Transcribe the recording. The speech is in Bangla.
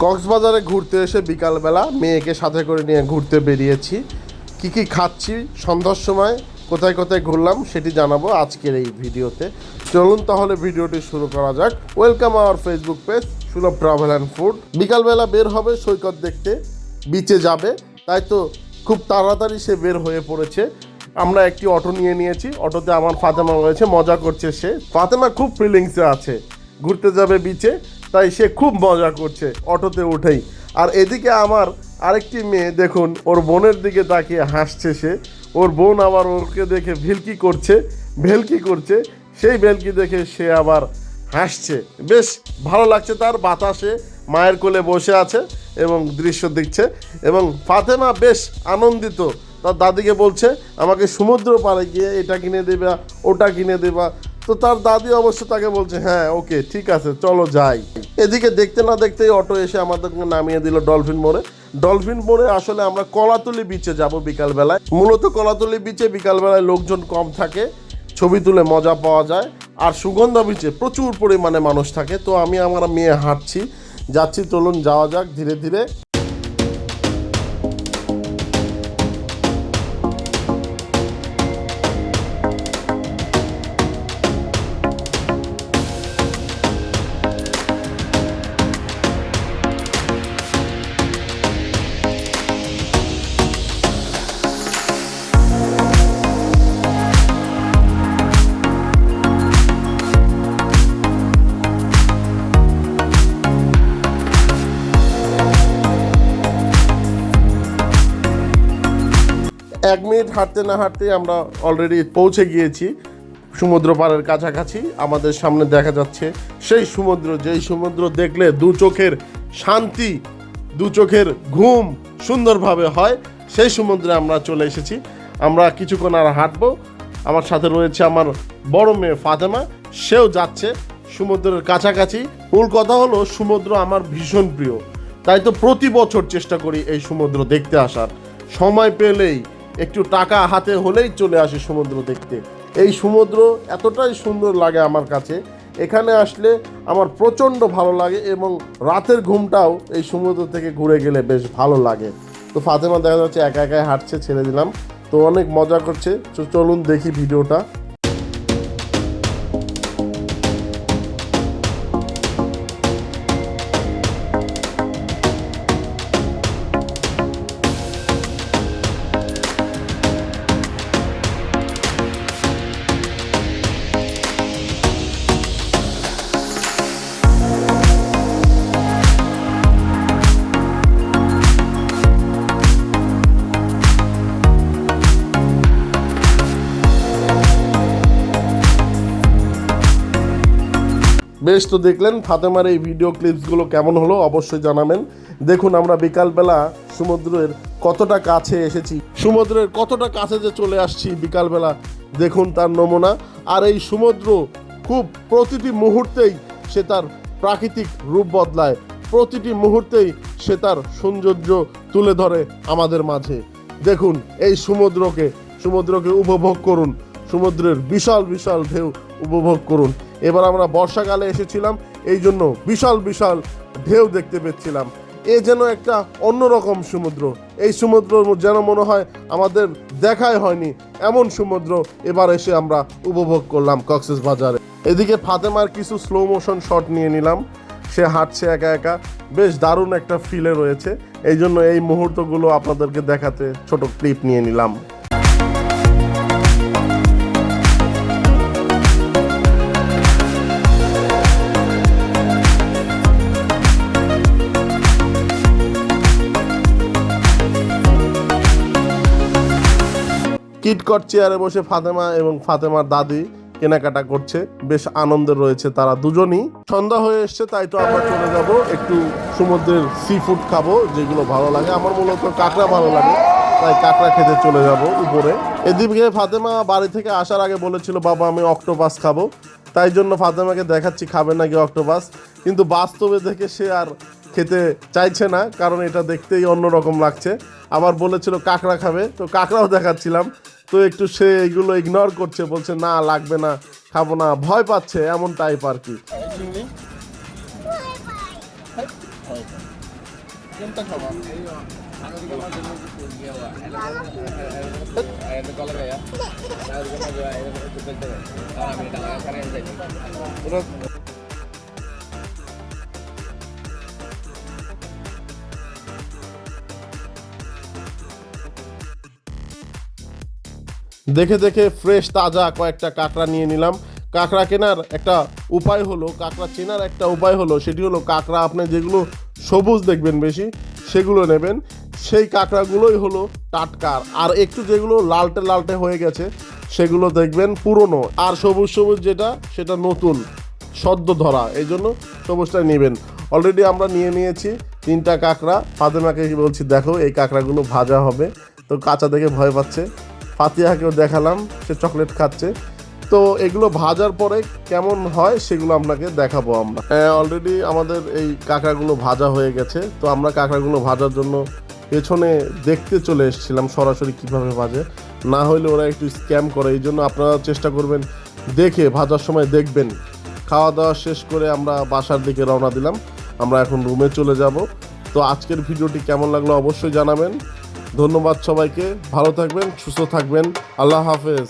কক্সবাজারে ঘুরতে এসে বিকালবেলা মেয়েকে সাথে করে নিয়ে ঘুরতে বেরিয়েছি। কি খাচ্ছি, সন্ধ্যার সময় কোথায় কোথায় ঘুরলাম সেটি জানাবো আজকের এই ভিডিওতে। চলুন তাহলে ভিডিওটি শুরু করা যাক। ওয়েলকাম আওয়ার ফেসবুক পেজ সুলভ ট্রাভেল অ্যান্ড ফুড। বিকালবেলা বের হবে সৈকত দেখতে, বিচে যাবে, তাই তো খুব তাড়াতাড়ি সে বের হয়ে পড়েছে। আমরা একটি অটো নিয়ে নিয়েছি, অটোতে আমার ফাতেমা রয়েছে, মজা করছে সে। ফাতেমা খুব ফিলিংসে আছে, ঘুরতে যাবে বিচে, তাই সে খুব মজা করছে অটোতে উঠেই। আর এদিকে আমার আরেকটি মেয়ে দেখুন, ওর বোনের দিকে তাকিয়ে হাসছে সে। ওর বোন আবার ওকে দেখে ভেলকি করছে, সেই ভেলকি দেখে সে আবার হাসছে। বেশ ভালো লাগছে তার। বাতাসে মায়ের কোলে বসে আছে এবং দৃশ্য দেখছে, এবং ফাতেমা বেশ আনন্দিত। তার দাদিকে বলছে আমাকে সমুদ্র পাড়ে গিয়ে এটা কিনে দেবা, ওটা কিনে দেবা। তো তার দাদি অবশ্য তাকে বলছে হ্যাঁ ওকে ঠিক আছে চলো যাই। এদিকে দেখতে না দেখতেই অটো এসে আমাদেরকে নামিয়ে দিল ডলফিন মোড়ে। আসলে আমরা কলাতলি বিচে যাব বিকালবেলায়। মূলত কলাতলি বিচে বিকালবেলায় লোকজন কম থাকে, ছবি তুলে মজা পাওয়া যায়। আর সুগন্ধা বিচে প্রচুর পরিমাণে মানুষ থাকে। তো আমি আমার মেয়ে যাচ্ছি, চলুন যাওয়া যাক ধীরে ধীরে। 1 মিনিট হাঁটতে না হাঁটতেই আমরা অলরেডি পৌঁছে গিয়েছি সমুদ্র পাড়ের কাছাকাছি। আমাদের সামনে দেখা যাচ্ছে সেই সমুদ্র, যেই সমুদ্র দেখলে দু চোখের শান্তি, দু চোখের ঘুম সুন্দরভাবে হয়, সেই সমুদ্রে আমরা চলে এসেছি। আমরা কিছুক্ষণ আর হাঁটবো। আমার সাথে রয়েছে আমার বড় মেয়ে ফাতেমা, সেও যাচ্ছে সমুদ্রের কাছাকাছি। মূল কথা হলো সমুদ্র আমার ভীষণ প্রিয়, তাই তো প্রতি বছর চেষ্টা করি এই সমুদ্র দেখতে আসার। সময় পেলেই, একটু টাকা হাতে হলেই চলে আসি সমুদ্র দেখতে। এই সমুদ্র এতটাই সুন্দর লাগে আমার কাছে, এখানে আসলে আমার প্রচণ্ড ভালো লাগে, এবং রাতের ঘুমটাও এই সমুদ্র থেকে ঘুরে গেলে বেশ ভালো লাগে। তো ফাতেমা দেখা যাচ্ছে একা একাই হাঁটছে, ছেড়ে দিলাম। তো অনেক মজা করছে। চলুন দেখি ভিডিওটা। বেশ, তো দেখলেন ফাতেমার এই ভিডিও ক্লিপসগুলো কেমন হলো অবশ্যই জানাবেন। দেখুন আমরা বিকালবেলা সমুদ্রের কতটা কাছে এসেছি, সমুদ্রের কতটা কাছে যে চলে আসছি বিকালবেলা, দেখুন তার নমুনা। আর এই সমুদ্র খুব প্রতিটি মুহূর্তেই সে তার প্রাকৃতিক রূপ বদলায়, প্রতিটি মুহূর্তেই সে তার সৌন্দর্য তুলে ধরে আমাদের মাঝে। দেখুন এই সমুদ্রকে উপভোগ করুন, সমুদ্রের বিশাল বিশাল ঢেউ উপভোগ করুন। এবার আমরা বর্ষাকালে এসেছিলাম, এই জন্য বিশাল বিশাল ঢেউ দেখতে পেয়েছিলাম। এ যেন একটা অন্যরকম সমুদ্র। এই সমুদ্র যেন মনে হয় আমাদের দেখাই হয়নি, এমন সমুদ্র এবার এসে আমরা উপভোগ করলাম কক্সবাজারে। এদিকে ফাতেমার কিছু স্লো মোশন শট নিয়ে নিলাম। সে হাঁটছে একা একা, বেশ দারুণ একটা ফিলে রয়েছে। এই জন্য এই মুহূর্তগুলো আপনাদেরকে দেখাতে ছোট ক্লিপ নিয়ে নিলাম। কিটকট চেয়ারে বসে ফাতেমা এবং ফাতেমার দাদি কেনাকাটা করছে, বেশ আনন্দের রয়েছে তারা দুজনই। সন্ধ্যা হয়ে এসছে, তাই তো আমরা চলে যাব একটু সমুদ্রের সি ফুড খাবো, যেগুলো ভালো লাগে। আমার মূলত কাঁকড়া ভালো লাগে, তাই কাঁকড়া খেতে চলে যাব উপরে। এদিকে ফাতেমা বাড়ি থেকে আসার আগে বলেছিল বাবা আমি অক্টোপাস খাবো, তাই জন্য ফাতেমাকে দেখাচ্ছি খাবে নাকি অক্টোপাস, কিন্তু বাস্তবে দেখে সে আর খেতে চাইছে না, কারণ এটা দেখতেই অন্যরকম লাগছে। আবার বলেছিল কাঁকড়া খাবে, তো কাঁকড়াও দেখাচ্ছিলাম, তো একটু সে এগুলো ইগনোর করছে, বলছে না লাগবে না, খাবো না, ভয় পাচ্ছে, এমন টাইপ আর কি। কোনটা খাবা দেখে দেখে ফ্রেশ তাজা কয়েকটা কাঁকড়া নিয়ে নিলাম। কাঁকড়া কেনার একটা উপায় হলো, কাঁকড়া চেনার একটা উপায় হলো, সেটি হলো কাঁকড়া আপনি যেগুলো সবুজ দেখবেন বেশি সেগুলো নেবেন। সেই কাঁকড়াগুলোই হলো টাটকা, আর একটু যেগুলো লালটে লালটে হয়ে গেছে সেগুলো দেখবেন পুরনো, আর সবুজ সবুজ যেটা সেটা নতুন সদ্য ধরা, এই জন্য সবুজটা নেবেন। অলরেডি আমরা নিয়ে নিয়েছি 3টা কাঁকড়া। ফাতেমাকে বলছি দেখো এই কাঁকড়াগুলো ভাজা হবে, তো কাঁচা দেখে ভয় পাচ্ছে। ফাতিহাকেও দেখালাম, সে চকলেট খাচ্ছে। তো এগুলো ভাজার পরে কেমন হয় সেগুলো আপনাকে দেখাবো আমরা। অলরেডি আমাদের এই কাঁকড়াগুলো ভাজা হয়ে গেছে, তো আমরা কাঁকড়াগুলো ভাজার জন্য পেছনে দেখতে চলে এসেছিলাম সরাসরি কিভাবে ভাজে, না হলে ওরা একটু স্ক্যাম করে। এই জন্য আপনারা চেষ্টা করবেন দেখে ভাজার সময় দেখবেন। খাওয়া দাওয়া শেষ করে আমরা বাসার দিকে রওনা দিলাম, আমরা এখন রুমে চলে যাব। তো আজকের ভিডিওটি কেমন লাগলো অবশ্যই জানাবেন। ধন্যবাদ সবাইকে, ভালো থাকবেন, সুস্থ থাকবেন, আল্লাহ হাফেজ।